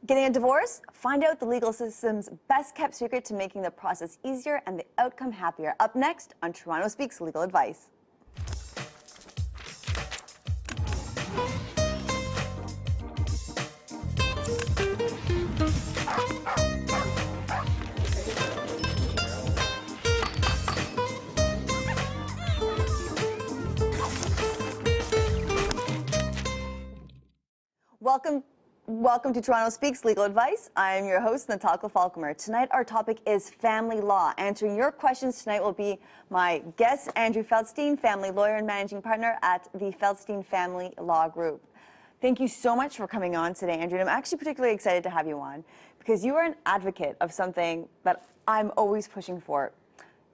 Getting a divorce? Find out the legal system's best-kept secret to making the process easier and the outcome happier. Up next on Toronto Speaks Legal Advice. Welcome to Toronto Speaks Legal Advice. I'm your host, Natalka Falcomer. Tonight, our topic is family law. Answering your questions tonight will be my guest, Andrew Feldstein, family lawyer and managing partner at the Feldstein Family Law Group. Thank you so much for coming on today, Andrew. And I'm actually particularly excited to have you on because you are an advocate of something that I'm always pushing for.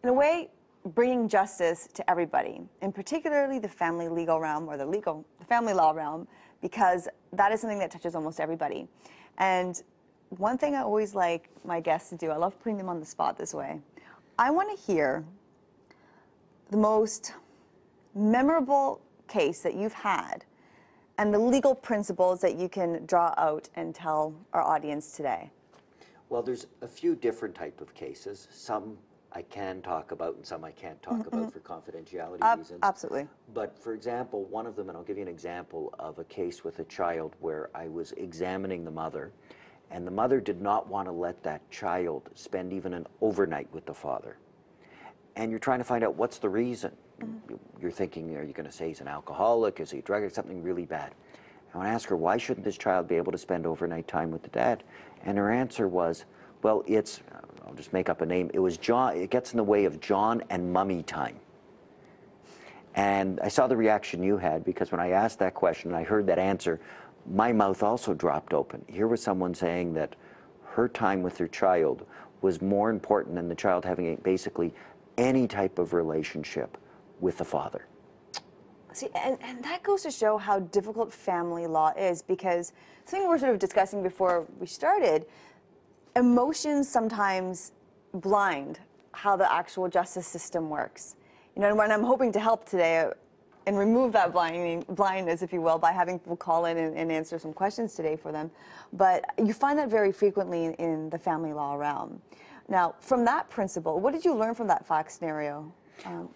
In a way, bringing justice to everybody, and particularly the family legal realm or the family law realm, because that is something that touches almost everybody. And one thing I always like my guests to do, I love putting them on the spot this way. I want to hear the most memorable case that you've had and the legal principles that you can draw out and tell our audience today. Well, there's a few different type of cases. Some I can talk about and some I can't talk about for confidentiality reasons. Absolutely. But for example, one of them, and I'll give you an example of a case with a child where I was examining the mother, and the mother did not want to let that child spend even an overnight with the father. And you're trying to find out what's the reason. You're thinking, are you going to say he's an alcoholic? Is he a drug addict? Something really bad. I want to ask her, why shouldn't this child be able to spend overnight time with the dad? And her answer was, well, it's, I'll just make up a name, it was John, it gets in the way of John and Mummy time. And I saw the reaction you had, because when I asked that question and I heard that answer, my mouth also dropped open. Here was someone saying that her time with her child was more important than the child having basically any type of relationship with the father. See, and that goes to show how difficult family law is, because something we're sort of discussing before we started, emotions sometimes blind how the actual justice system works. You know, and I'm hoping to help today and remove that blindness, if you will, by having people call in and answer some questions today for them. But you find that very frequently in the family law realm. Now, from that principle, what did you learn from that fact scenario?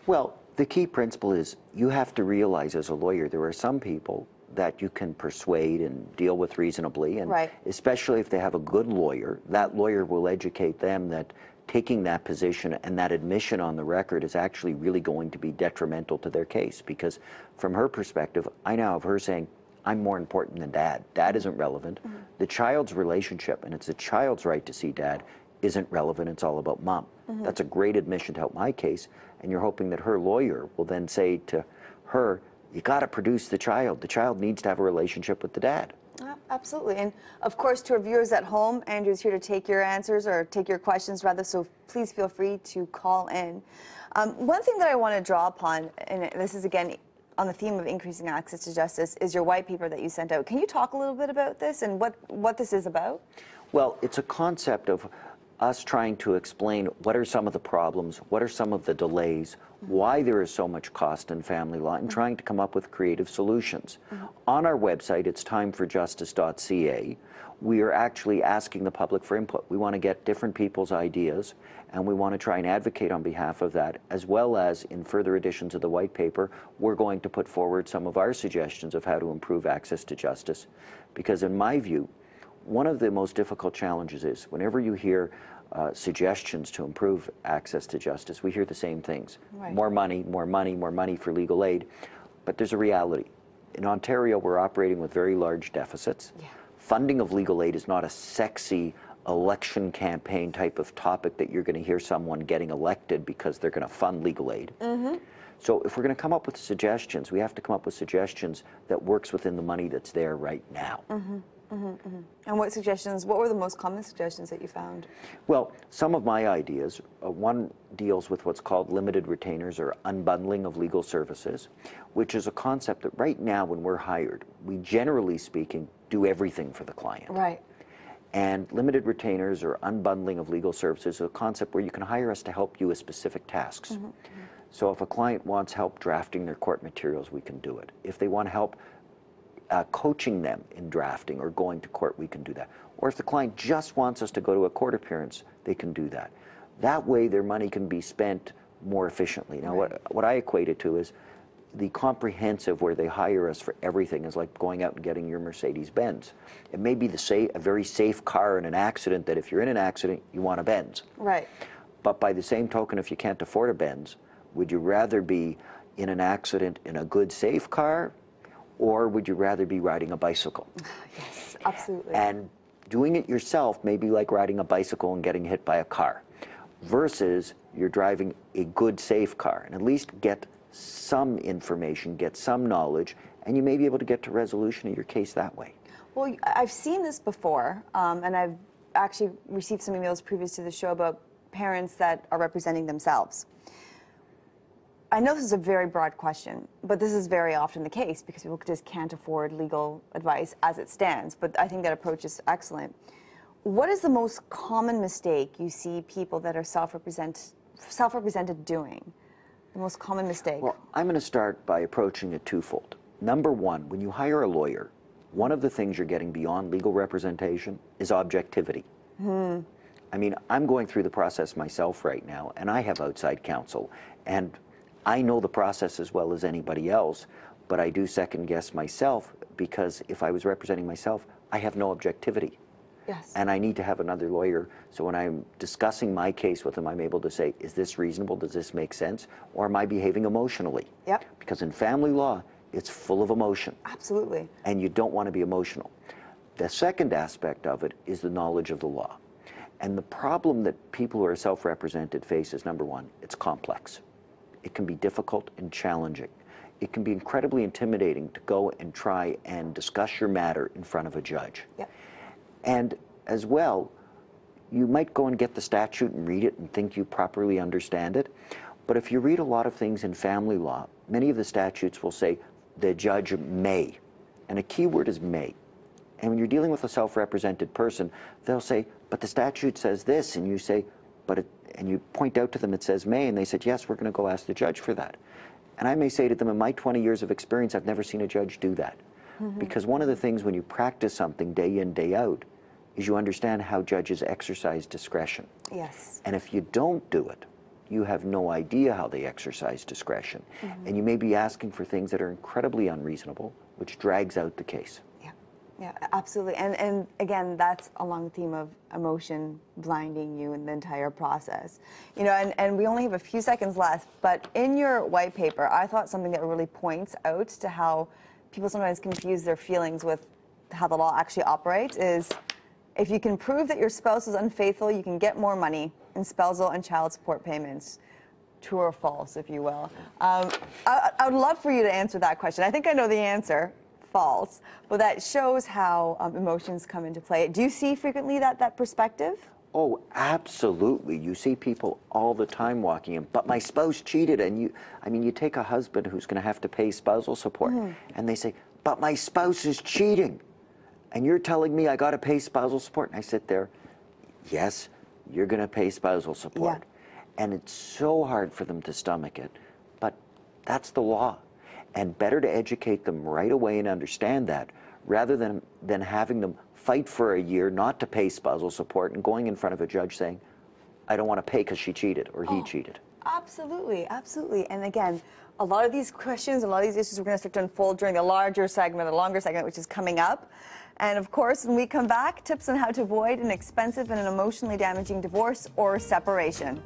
Well, the key principle is you have to realize as a lawyer there are some people that you can persuade and deal with reasonably, and especially if they have a good lawyer, that lawyer will educate them that taking that position and that admission on the record is actually really going to be detrimental to their case, because from her perspective, I now have her saying, I'm more important than dad. Dad isn't relevant. The child's relationship, and it's the child's right to see dad, isn't relevant. It's all about mom. That's a great admission to help my case, and you're hoping that her lawyer will then say to her, you got to produce the child. The child needs to have a relationship with the dad. Absolutely. And of course, to our viewers at home, Andrew's here to take your answers, or take your questions rather, so please feel free to call in. One thing that I want to draw upon, and this is again on the theme of increasing access to justice, is your white paper that you sent out. Can you talk a little bit about this and what this is about? Well, it's a concept of us trying to explain what are some of the problems, what are some of the delays, why there is so much cost in family law, and trying to come up with creative solutions. On our website, it's timeforjustice.ca, we are actually asking the public for input. We want to get different people's ideas, and we want to try and advocate on behalf of that, as well as in further editions of the white paper, we're going to put forward some of our suggestions of how to improve access to justice. Because in my view, one of the most difficult challenges is whenever you hear suggestions to improve access to justice, we hear the same things. More money, more money, more money for legal aid. But there's a reality. In Ontario, we're operating with very large deficits. Funding of legal aid is not a sexy election campaign type of topic that you're going to hear someone getting elected because they're going to fund legal aid. So if we're going to come up with suggestions, we have to come up with suggestions that works within the money that's there right now. And what were the most common suggestions that you found? Well, some of my ideas, one deals with what's called limited retainers, or unbundling of legal services, which is a concept that right now when we're hired, we generally speaking do everything for the client. And limited retainers or unbundling of legal services is a concept where you can hire us to help you with specific tasks. So if a client wants help drafting their court materials, we can do it. If they want help coaching them in drafting or going to court, we can do that. Or if the client just wants us to go to a court appearance, they can do that. That way their money can be spent more efficiently. Now, what I equate it to is the comprehensive, where they hire us for everything, is like going out and getting your Mercedes-Benz. It may be a very safe car in an accident, that if you're in an accident, you want a Benz. Right. But by the same token, if you can't afford a Benz, would you rather be in an accident in a good, safe car, or would you rather be riding a bicycle? Yes, absolutely. And doing it yourself may be like riding a bicycle and getting hit by a car, versus you're driving a good, safe car, and at least get some information, get some knowledge, and you may be able to get to resolution of your case that way. Well, I've seen this before, and I've actually received some emails previous to the show about parents that are representing themselves. I know this is a very broad question, but this is very often the case because people just can't afford legal advice as it stands, but I think that approach is excellent. What is the most common mistake you see people that are self-represented doing? The most common mistake? Well, I'm going to start by approaching it twofold. Number one, when you hire a lawyer, one of the things you're getting beyond legal representation is objectivity. I mean, I'm going through the process myself right now, and I have outside counsel, and I know the process as well as anybody else, but I do second guess myself, because if I was representing myself, I have no objectivity. Yes. And I need to have another lawyer, so when I'm discussing my case with them, I'm able to say, is this reasonable? Does this make sense? Or am I behaving emotionally? Yep. Because in family law, it's full of emotion. Absolutely. And you don't want to be emotional. The second aspect of it is the knowledge of the law. And the problem that people who are self-represented face is, number one, it's complex. It can be difficult and challenging. It can be incredibly intimidating to go and try and discuss your matter in front of a judge. Yep. And as well, you might go and get the statute and read it and think you properly understand it. But if you read a lot of things in family law, many of the statutes will say the judge may. And a key word is may. And when you're dealing with a self-represented person, they'll say, but the statute says this. And you say, and you point out to them it says may. And they said, yes, we're going to go ask the judge for that. And I may say to them, in my 20 years of experience, I've never seen a judge do that. Because one of the things when you practice something day in, day out, is you understand how judges exercise discretion. Yes. And if you don't do it, you have no idea how they exercise discretion. And you may be asking for things that are incredibly unreasonable, which drags out the case. Yeah, absolutely. And again, that's along the theme of emotion blinding you in the entire process. You know, and we only have a few seconds left, but in your white paper, I thought something that really points out to how people sometimes confuse their feelings with how the law actually operates is, if you can prove that your spouse is unfaithful, you can get more money in spousal and child support payments. True or false, if you will. I would love for you to answer that question. I think I know the answer. False. But that shows how emotions come into play. Do you see frequently that perspective? Oh, absolutely. You see people all the time walking in, but my spouse cheated. And you take a husband who's going to have to pay spousal support, and they say, but my spouse is cheating. And you're telling me I got to pay spousal support? And I sit there, yes, you're going to pay spousal support. Yeah. And it's so hard for them to stomach it, but that's the law. And better to educate them right away and understand that, rather than having them fight for a year not to pay spousal support and going in front of a judge saying, I don't want to pay because she cheated or he cheated. Absolutely, absolutely. And again, a lot of these questions, a lot of these issues we're going to start to unfold during the longer segment, which is coming up. And of course, when we come back, tips on how to avoid an expensive and an emotionally damaging divorce or separation.